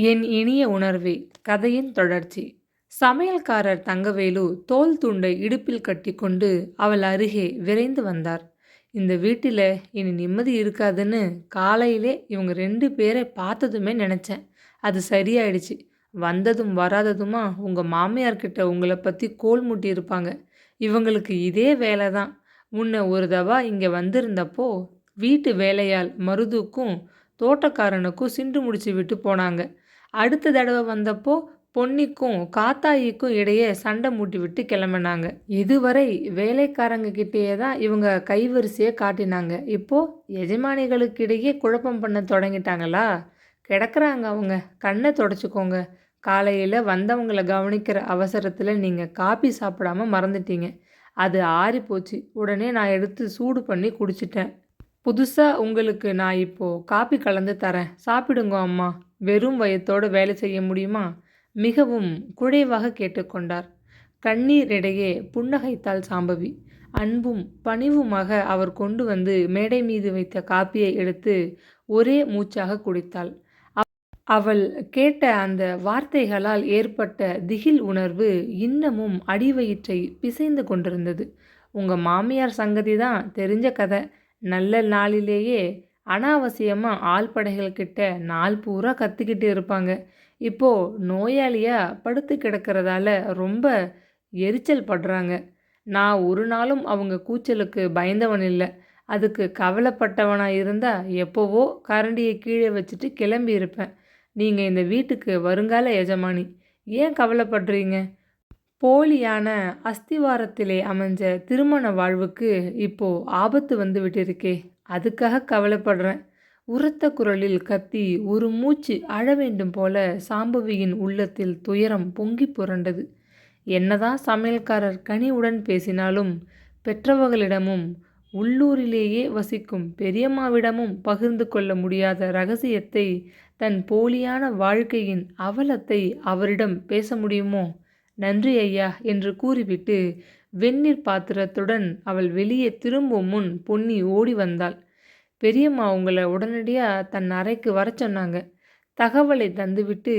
என் இனிய உணர்வே! கதையின் தொடர்ச்சி. சமையல்காரர் தங்கவேலு தோல் துண்டை இடுப்பில் கட்டிக்கொண்டு அவள் அருகே விரைந்து வந்தார். இந்த வீட்டில இனி நிம்மதி இருக்காதுன்னு காலையிலே இவங்க 2 பேரை பார்த்ததுமே நினைச்சேன். அது சரியாயிடுச்சு. வந்ததும் வராததுமா உங்க மாமியார்கிட்ட உங்கள பத்தி கோல் மூட்டியிருப்பாங்க. இவங்களுக்கு இதே வேலை தான். முன்ன ஒரு தடவ இங்க வந்திருந்தப்போ வீட்டு வேலையாள் மருதுக்கும் தோட்டக்காரனுக்கும் சிண்டு முடிச்சு விட்டு போனாங்க. அடுத்த தடவை வந்தப்போ பொன்னிக்கும் காத்தாயிக்கும் இடையே சண்டை மூட்டி விட்டு கிளம்பினாங்க. இதுவரை வேலைக்காரங்க கிட்டேயே தான் இவங்க கைவரிசையை காட்டினாங்க. இப்போ எஜமானிகளுக்கு இடையே குழப்பம் பண்ண தொடங்கிட்டாங்களா? கிடக்குறாங்க அவங்க. கண்ணை தொடச்சிக்கோங்க. காலையில் வந்தவங்களை கவனிக்கிற அவசரத்தில் நீங்கள் காபி சாப்பிடாம மறந்துட்டீங்க. அது ஆறி போச்சு. உடனே நான் எடுத்து சூடு பண்ணி குடிச்சிட்டேன். புதுசாக உங்களுக்கு நான் இப்போது காபி கலந்து தரேன். சாப்பிடுங்க அம்மா. வெறும் வயத்தோடு வேலை செய்ய முடியுமா? மிகவும் குழைவாக கேட்டுக்கொண்டார். கண்ணீரிடையே புன்னகைத்தாள் சாம்பவி. அன்பும் பணிவுமாக அவர் கொண்டு வந்து மேடை மீது வைத்த காப்பியை எடுத்து ஒரே மூச்சாக குடித்தாள். அவள் கேட்ட அந்த வார்த்தைகளால் ஏற்பட்ட திகில் உணர்வு இன்னமும் அடிவயிற்றை பிசைந்து கொண்டிருந்தது. உங்க மாமியார் சங்கதி தான் தெரிஞ்ச கதை. நல்ல நாளிலேயே அனாவசியமாக ஆள் படைகள் கிட்ட நாள் பூரா கத்திக்கிட்டு இருப்பாங்க. இப்போது நோயாளியாக படுத்து கிடக்கிறதால ரொம்ப எரிச்சல் படுறாங்க. நான் ஒரு நாளும் அவங்க கூச்சலுக்கு பயந்தவன் இல்லை. அதுக்கு கவலைப்பட்டவனாக இருந்தால் எப்போவோ கரண்டியை கீழே வச்சுட்டு கிளம்பி இருப்பேன். நீங்கள் இந்த வீட்டுக்கு வருங்கால எஜமானி. ஏன் கவலைப்படுறீங்க? போலியான அஸ்திவாரத்திலே அமைஞ்ச திருமண வாழ்வுக்கு இப்போ ஆபத்து வந்து விட்டிருக்கே, அதுக்காக கவலைப்படுறேன். உரத்த குரலில் கத்தி ஒரு மூச்சு அழ வேண்டும் போல சாம்பவியின் உள்ளத்தில் துயரம் பொங்கி புரண்டது. என்னதான் சமையல்காரர் கனிவுடன் பேசினாலும் பெற்றவர்களிடமும் உள்ளூரிலேயே வசிக்கும் பெரியம்மாவிடமும் பகிர்ந்து கொள்ள முடியாத இரகசியத்தை, தன் போலியான வாழ்க்கையின் அவலத்தை அவரிடம் பேச முடியுமோ? நன்றி ஐயா என்று கூறிவிட்டு வெந்நீர் பாத்திரத்துடன் அவள் வெளியே திரும்பும் முன் பொன்னி ஓடி வந்தாள். பெரியம்மா உங்களை உடனடியாக தன் அறைக்கு வர சொன்னாங்க. தகவலை தந்துவிட்டு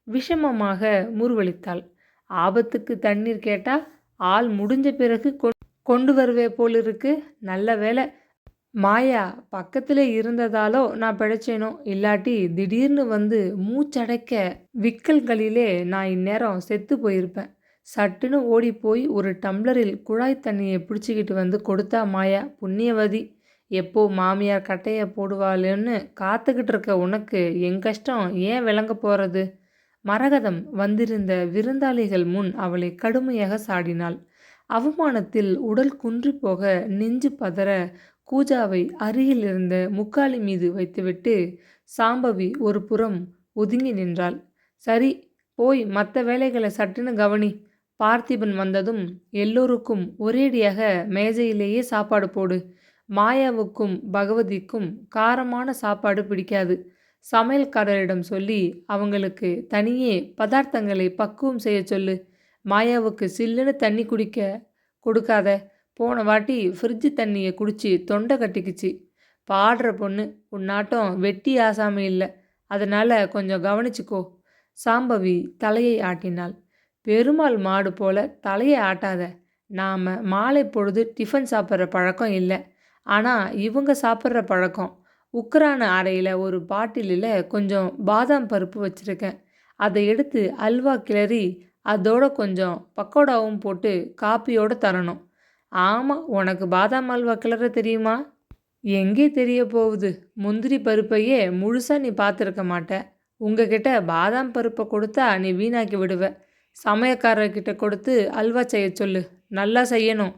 விஷமமாக முறுவலித்தாள். ஆபத்துக்கு தண்ணீர் கேட்டா ஆள் முடிஞ்ச பிறகு கொண்டு வருவே போலிருக்கு. நல்ல வேலை மாயா பக்கத்தில் இருந்ததாலோ நான் பிழைச்சேனோ, இல்லாட்டி திடீர்னு வந்து மூச்சடைக்க விக்கல்களிலே நான் இந்நேரம் செத்து போயிருப்பேன். சட்டுன்னு ஓடி போய் ஒரு டம்ளரில் குழாய் தண்ணியை பிடிச்சிக்கிட்டு வந்து கொடுத்தா மாயா. புண்ணியவதி. எப்போ மாமியார் கட்டையை போடுவாள்னு காத்துக்கிட்டு இருக்க உனக்கு என் கஷ்டம் ஏன் விளங்க போகிறது? மரகதம் வந்திருந்த விருந்தாளிகள் முன் அவளை கடுமையாக சாடினாள். அவமானத்தில் உடல் குன்றி போக நெஞ்சு பதற கூஜாவை அருகில் இருந்த முக்காலி மீது வைத்துவிட்டு சாம்பவி ஒரு புறம் ஒதுங்கி நின்றாள். சரி, போய் மற்ற வேலைகளை சட்டுன்னு கவனி. பார்த்திபன் வந்ததும் எல்லோருக்கும் ஒரேடியாக மேஜையிலேயே சாப்பாடு போடு. மாயாவுக்கும் பகவதிக்கும் காரமான சாப்பாடு பிடிக்காது. சமையல்காரரிடம் சொல்லி அவங்களுக்கு தனியே பதார்த்தங்களை பக்குவம் செய்ய சொல்லு. மாயாவுக்கு சில்லுன்னு தண்ணி குடிக்க கொடுக்காத. போன வாட்டி ஃப்ரிட்ஜு தண்ணியை குடிச்சு தொண்டை கட்டிக்குச்சு. பாடுற பொண்ணு. உன்னாட்டம் வெட்டி ஆசாமி இல்லை. அதனால் கொஞ்சம் கவனிச்சுக்கோ. சாம்பவி தலையை ஆட்டினாள். பெருமாள் மாடு போல தலையை ஆட்டாத. நாம் மாலை பொழுது டிஃபன் சாப்பிட்ற பழக்கம் இல்லை. ஆனால் இவங்க சாப்பிட்ற பழக்கம். உக்கரான அறையில் ஒரு பாட்டிலில் கொஞ்சம் பாதாம் பருப்பு வச்சுருக்கேன். அதை எடுத்து அல்வா கிளறி அதோட கொஞ்சம் பக்கோடாவும் போட்டு காப்பியோடு தரணும். ஆமாம், உனக்கு பாதாம் அல்வா கிளற தெரியுமா? எங்கே தெரிய போகுது? முந்திரி பருப்பையே முழுசாக நீ பார்த்துருக்க மாட்ட. உங்ககிட்ட பாதாம் பருப்பை கொடுத்தா நீ வீணாக்கி விடுவ. சமையக்காரர்கிட்ட கொடுத்து அல்வா செய்ய சொல்லு. நல்லா செய்யணும்.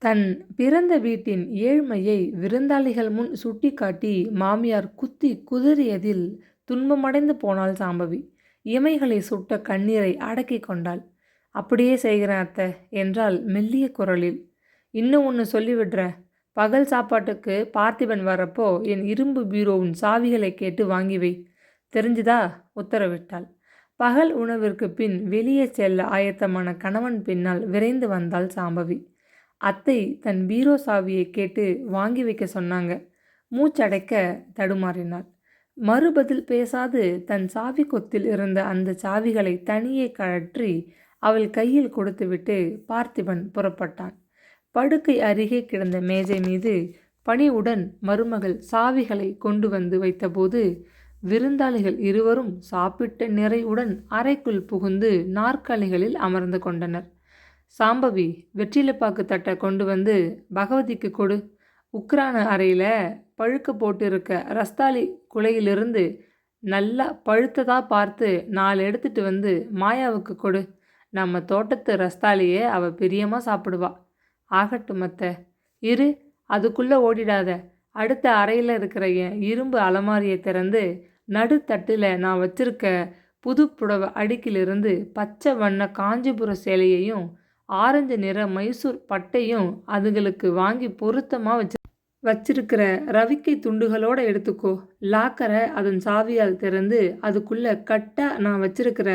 தன் பிறந்த வீட்டின் ஏழ்மையை விருந்தாளிகள் முன் சுட்டி காட்டி மாமியார் குத்தி குதறியதில் துன்பமடைந்து போனாள் சாம்பவி. இமைகளை சுட்ட கண்ணீரை அடக்கி கொண்டாள். அப்படியே செய்கிறேன் அத்தை என்றாள் மெல்லிய குரலில். இன்னும் ஒன்று சொல்லிவிடுறேன். பகல் சாப்பாட்டுக்கு பார்த்திபன் வரப்போ என் இரும்பு பீரோவின் சாவிகளை கேட்டு வாங்கி வை. தெரிஞ்சுதா? உத்தரவிட்டாள். பகல் உணவிற்கு பின் வெளியே செல்ல ஆயத்தமான கணவன் பின்னால் விரைந்து வந்தாள் சாம்பவி. அத்தை தன் பீரோ சாவியை கேட்டு வாங்கி வைக்க சொன்னாங்க. மூச்சடைக்க தடுமாறினாள். மறுபதில் பேசாது தன் சாவி கொத்தில் இருந்த அந்த சாவிகளை தனியே கழற்றி அவள் கையில் கொடுத்துவிட்டு பார்த்திபன் புறப்பட்டான். படுக்கை அருகே கிடந்த மேஜை மீது பணிவுடன் மருமகள் சாவிகளை கொண்டு வந்து வைத்தபோது விருந்தாளிகள் இருவரும் சாப்பிட்ட நிறைவுடன் அறைக்குள் புகுந்து நாற்காலிகளில் அமர்ந்து கொண்டனர். சாம்பவி வெற்றிலைப்பாக்கு தட்டை கொண்டு வந்து பகவதிக்கு கொடு. உக்ரான அறையில் பழுக்க போட்டிருக்க ரஸ்தாளி குலையிலிருந்து நல்லா பழுத்ததா பார்த்து 4 எடுத்துட்டு வந்து மாயாவுக்கு கொடு. நம்ம தோட்டத்து ரஸ்தாளியே அவள் பிரியமாக சாப்பிடுவா. ஆகட்டும் அத்தை. இரு, அதுக்குள்ளே ஓடிடாத. அடுத்த அறையில் இருக்கிற என் இரும்பு அலமாரியை திறந்து நடுத்தட்டில் நான் வச்சிருக்க புது புடவை அடுக்கிலிருந்து பச்சை வண்ண காஞ்சிபுர சேலையையும் ஆரஞ்சு நிற மைசூர் பட்டையும் அதுங்களுக்கு வாங்கி பொருத்தமாக வச்சிருக்கிற ரவிக்கை துண்டுகளோடு எடுத்துக்கோ. லாக்கரை அதன் சாவியால் திறந்து அதுக்குள்ளே கட்டாக நான் வச்சிருக்கிற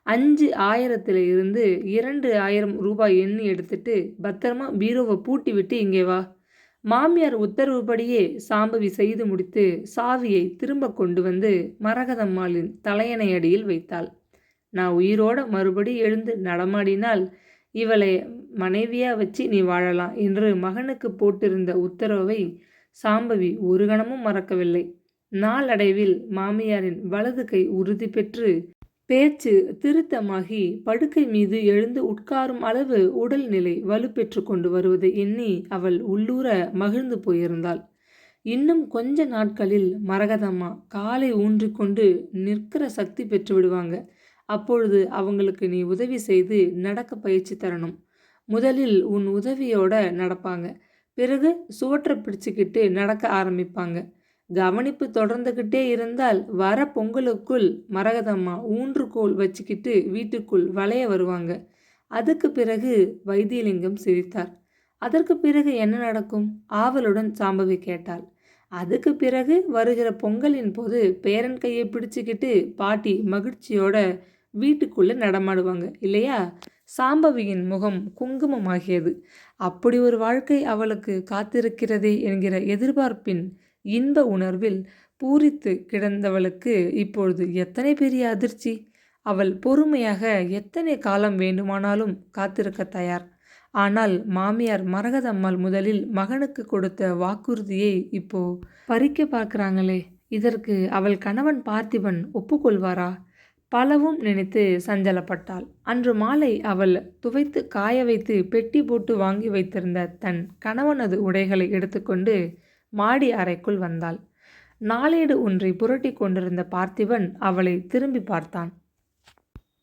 5,000 இருந்து 2,000 ரூபாய் எண்ணி எடுத்துட்டு பத்திரமா பீரோவை பூட்டி விட்டு இங்கே வா. மாமியார் உத்தரவுப்படியே சாம்பவி செய்து முடித்து சாவியை திரும்ப கொண்டு வந்து மரகதம்மாளின் தலையணை அடியில் வைத்தாள். நான் உயிரோட மறுபடி எழுந்து நடமாடினால் இவளை மனைவியா வச்சு நீ வாழலாம் என்று மகனுக்கு போட்டிருந்த உத்தரவை சாம்பவி ஒரு கணமும் மறக்கவில்லை. நாளடைவில் மாமியாரின் வலது கை உறுதி பெற்று பேச்சு திருத்தமாகி படுக்கை மீது எழுந்து உட்காரும் அளவு உடல்நிலை வலுப்பெற்று கொண்டு வருவதை எண்ணி அவள் உள்ளூர மகிழ்ந்து போயிருந்தாள். இன்னும் கொஞ்ச நாட்களில் மரகதம்மா காலை ஊன்றிக்கொண்டு நிற்கிற சக்தி பெற்று விடுவாங்க. அப்பொழுது அவங்களுக்கு நீ உதவி செய்து நடக்க பயிற்சி தரணும். முதலில் உன் உதவியோட நடப்பாங்க. பிறகு சுவற்றை பிடிச்சிக்கிட்டு நடக்க ஆரம்பிப்பாங்க. கவனிப்பு தொடர்ந்துக்கிட்டே இருந்தால் வர பொங்கலுக்குள் மரகதம்மா ஊன்றுகோல் வச்சுக்கிட்டு வீட்டுக்குள் வளைய வருவாங்க. அதுக்கு பிறகு வைத்தியலிங்கம் சிரித்தார். அதற்கு பிறகு என்ன நடக்கும்? ஆவலுடன் சாம்பவி கேட்டாள். அதுக்கு பிறகு வருகிற பொங்கலின் போது பேரன் கையை பிடிச்சிக்கிட்டு பாட்டி மகிழ்ச்சியோட வீட்டுக்குள்ளே நடமாடுவாங்க இல்லையா? சாம்பவியின் முகம் குங்குமமாகியது. அப்படி ஒரு வாழ்க்கை அவளுக்கு காத்திருக்கிறதே என்கிற எதிர்பார்ப்பின் இன்ப உணர்வில் பூரித்து கிடந்தவளுக்கு இப்பொழுது எத்தனை பெரிய அதிர்ச்சி! அவள் பொறுமையாக எத்தனை காலம் வேண்டுமானாலும் காத்திருக்க தயார். ஆனால் மாமியார் மரகதம்மாள் முதலில் மகனுக்கு கொடுத்த வாக்குறுதியை இப்போ பறிக்க பார்க்குறாங்களே, இதற்கு அவள் கணவன் பார்த்திபன் ஒப்புக்கொள்வாரா? பலவும் நினைத்து சஞ்சலப்பட்டாள். அன்று மாலை அவள் துவைத்து காய வைத்து பெட்டி போட்டு வாங்கி வைத்திருந்த தன் கணவனது உடைகளை எடுத்துக்கொண்டு மாடி அறைக்குள் வந்தாள். நாளேடு ஒன்றை புரட்டி கொண்டிருந்த பார்த்திபன் அவளை திரும்பி பார்த்தான்.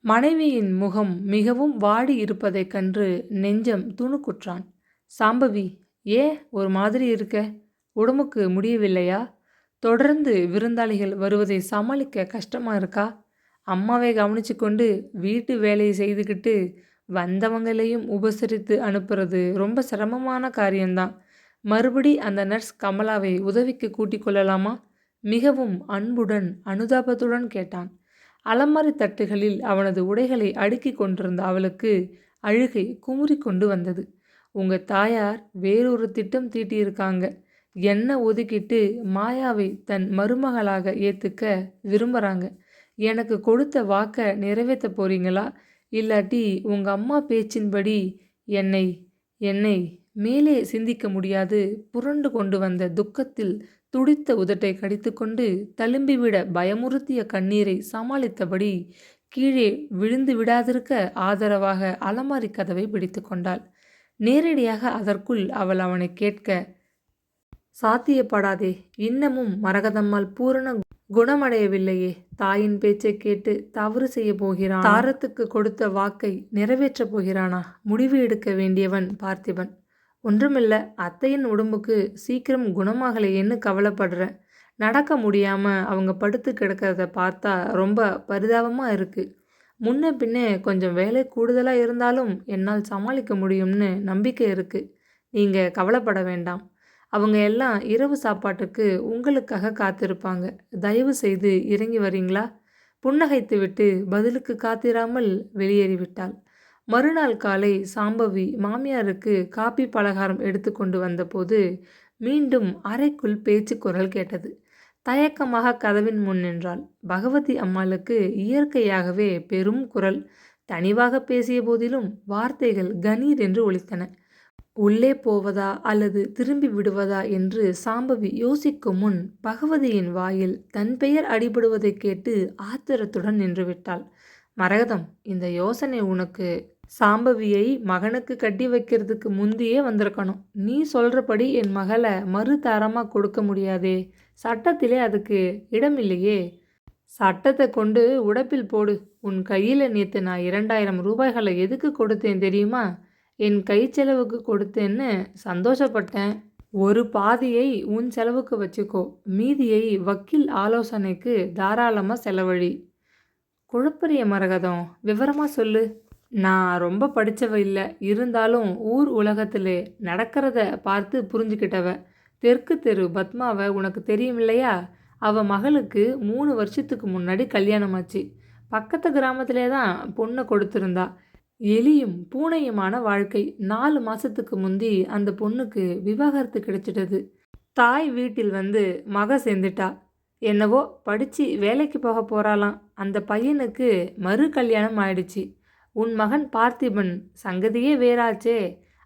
மனைவியின் முகம் மிகவும் வாடி இருப்பதைக் கண்டு நெஞ்சம் துணுக்குற்றான். சாம்பவி, ஒரு மாதிரி இருக்க? உடம்புக்கு முடியவில்லையா? தொடர்ந்து விருந்தாளிகள் வருவதை சமாளிக்க கஷ்டமா இருக்கா? அம்மாவை கவனிச்சு கொண்டு வீட்டு வேலையை செய்துக்கிட்டு வந்தவங்களையும் உபசரித்து அனுப்புறது ரொம்ப சிரமமான காரியம்தான். மறுபடி அந்த நர்ஸ் கமலாவை உதவிக்கு கூட்டிக் கொள்ளலாமா? மிகவும் அன்புடன் அனுதாபத்துடன் கேட்டான். அலமாரி தட்டுகளில் அவனது உடைகளை அடுக்கி கொண்டிருந்த அவளுக்கு அழுகை குமுறி கொண்டு வந்தது. உங்க தாயார் வேறொரு திட்டம் தீட்டியிருக்காங்க. என்ன ஒதுக்கிட்டு மாயாவை தன் மருமகளாக ஏற்றுக்க விரும்புகிறாங்க. எனக்கு கொடுத்த வாக்கை நிறைவேற்ற போறீங்களா? இல்லாட்டி உங்கள் அம்மா பேச்சின்படி என்னை என்னை மேலே சிந்திக்க முடியாது புரண்டு கொண்டு வந்த துக்கத்தில் துடித்த உதட்டை கடித்துக்கொண்டு தழும்பிவிட பயமுறுத்திய கண்ணீரை சமாளித்தபடி கீழே விழுந்து விடாதிருக்க ஆதரவாக அலமாரி கதவை பிடித்து கொண்டாள். நேரடியாக அதற்குள் அவள் அவனை கேட்க சாத்தியப்படாதே. இன்னமும் மரகதம்மாள் பூரண குணமடையவில்லையே. தாயின் பேச்சை கேட்டு தவறு செய்ய போகிறான். தாரத்துக்கு கொடுத்த வாக்கை நிறைவேற்றப் போகிறானா? முடிவு எடுக்க வேண்டியவன் பார்த்திபன். ஒன்றுமில்ல, அத்தையின் உடம்புக்கு சீக்கிரம் குணமாகலையேன்னு கவலைப்படுறேன். நடக்க முடியாமல் அவங்க படுத்து கிடக்கிறத பார்த்தா ரொம்ப பரிதாபமாக இருக்குது. முன்ன பின்ன கொஞ்சம் வேலை கூடுதலாக இருந்தாலும் என்னால் சமாளிக்க முடியும்னு நம்பிக்கை இருக்குது. நீங்கள் கவலைப்பட வேண்டாம். அவங்க எல்லாம் இரவு சாப்பாட்டுக்கு உங்களுக்காக காத்திருப்பாங்க. தயவு செய்து இறங்கி வரீங்களா? புன்னகைத்துவிட்டு பதிலுக்கு காத்திராமல் வெளியேறிவிட்டாள். மறுநாள் காலை சாம்பவி மாமியாருக்கு காப்பி பலகாரம் எடுத்து கொண்டு வந்தபோது மீண்டும் அறைக்குள் பேச்சு குரல் கேட்டது. தயக்கமாக கதவின் முன் நின்றாள். பகவதி அம்மாளுக்கு இயற்கையாகவே பெரும் குரல். தனிவாக பேசிய போதிலும் வார்த்தைகள் கணீர் என்று ஒலித்தன. உள்ளே போவதா அல்லது திரும்பி விடுவதா என்று சாம்பவி யோசிக்கும் முன் பகவதியின் வாயில் தன் பெயர் அடிபடுவதைக் கேட்டு ஆத்திரத்துடன் நின்றுவிட்டாள். மரகதம், இந்த யோசனை உனக்கு சாம்பவியை மகனுக்கு கட்டி வைக்கிறதுக்கு முந்தியே வந்திருக்கணும். நீ சொல்றபடி என் மகளை மறு தாரமா கொடுக்க முடியாதே. சட்டத்திலே அதுக்கு இடமில்லையே. சட்டத்தை கொண்டு உடப்பில் போடு. உன் கையில் நேற்று நான் 2000 ரூபாய்களை எதுக்கு கொடுத்தேன் தெரியுமா? என் கை செலவுக்கு கொடுத்தேன்னு சந்தோஷப்பட்டேன். ஒரு பாதியை உன் செலவுக்கு வச்சுக்கோ, மீதியை வக்கீல் ஆலோசனைக்கு தாராளமாக செலவழி. குழப்பறிய மரகதம், விவரமாக சொல்லு. நான் ரொம்ப படித்தவ இல்லை, இருந்தாலும் ஊர் உலகத்தில் நடக்கிறத பார்த்து புரிஞ்சுக்கிட்டவ. தெற்கு தெரு பத்மாவை உனக்கு தெரியும் இல்லையா? அவள் மகளுக்கு 3 வருஷத்துக்கு முன்னாடி கல்யாணமாச்சு. பக்கத்து கிராமத்திலே தான் பொண்ணை கொடுத்துருந்தா. எலியும் பூனையுமான வாழ்க்கை. 4 மாதத்துக்கு முந்தி அந்த பொண்ணுக்கு விவாகரத்து கிடைச்சிட்டது. தாய் வீட்டில் வந்து மக சேர்ந்துட்டா. என்னவோ படித்து வேலைக்கு போக போகிறாளாம். அந்த பையனுக்கு மறு கல்யாணம் ஆயிடுச்சு. உன் மகன் பார்த்திபன் சங்கதியே வேறாச்சே.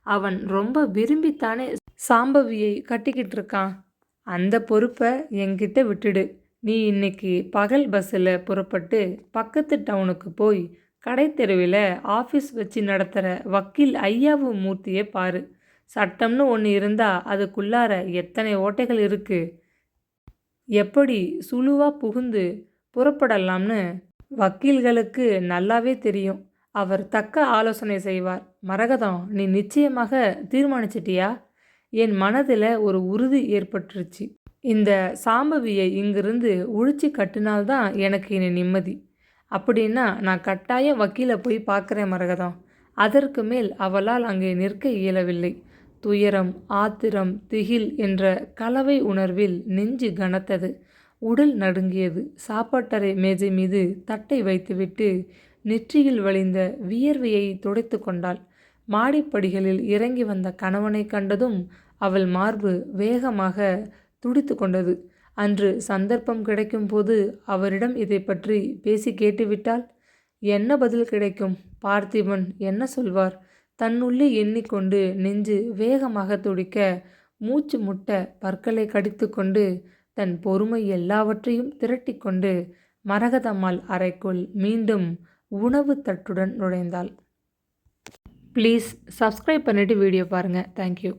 அவன் ரொம்ப விரும்பித்தானே சாம்பவியை கட்டிக்கிட்டு இருக்கான். அந்த பொறுப்பை என்கிட்ட விட்டுடு. நீ இன்னைக்கு பகல் பஸ்ஸில் புறப்பட்டு பக்கத்து டவுனுக்கு போய் கடைத்தெருவில் ஆஃபீஸ் வச்சு நடத்துகிற வக்கீல் ஐயாவு மூர்த்தியை பாரு. சட்டம்னு ஒன்று இருந்தால் அதுக்குள்ளார எத்தனை ஓட்டைகள் இருக்குது. எப்படி சுழுவாக புகுந்து புறப்படலாம்னு வக்கீல்களுக்கு நல்லாவே தெரியும். அவர் தக்க ஆலோசனை செய்வார். மரகதம், நீ நிச்சயமாக தீர்மானிச்சிட்டியா? என் மனதில் ஒரு உறுதி ஏற்பட்டுருச்சு. இந்த சாம்பவியை இங்கிருந்து ஒழிச்சு கட்டினால்தான் எனக்கு இனி நிம்மதி. அப்படின்னா நான் கட்டாயம் வக்கீலை போய் பார்க்குறேன் மரகதம். அதற்கு மேல் அவளால் அங்கே நிற்க இயலவில்லை. துயரம், ஆத்திரம், திகில் என்ற கலவை உணர்வில் நெஞ்சு கனத்தது. உடல் நடுங்கியது. சாப்பாட்டறை மேஜை மீது தட்டை வைத்துவிட்டு நெற்றியில் வழிந்த வியர்வையை துடைத்து கொண்டாள். மாடிப்படிகளில் இறங்கி வந்த கணவனை கண்டதும் அவள் மார்பு வேகமாக துடித்து கொண்டது. அன்று சந்தர்ப்பம் கிடைக்கும் போது அவரிடம் இதை பற்றி பேசி கேட்டுவிட்டால் என்ன பதில் கிடைக்கும்? பார்த்திபன் என்ன சொல்வார்? தன்னுள்ளே எண்ணிக்கொண்டு நெஞ்சு வேகமாக துடிக்க, மூச்சு முட்ட பற்களை கடித்து கொண்டு தன் பொறுமை எல்லாவற்றையும் திரட்டி கொண்டு மரகதம்மாள் அறைக்குள் மீண்டும் உணவு தட்டுடன் நுழைந்தாள். ப்ளீஸ் சப்ஸ்கிரைப் பண்ணிவிட்டு வீடியோ பாருங்கள். தேங்க்யூ.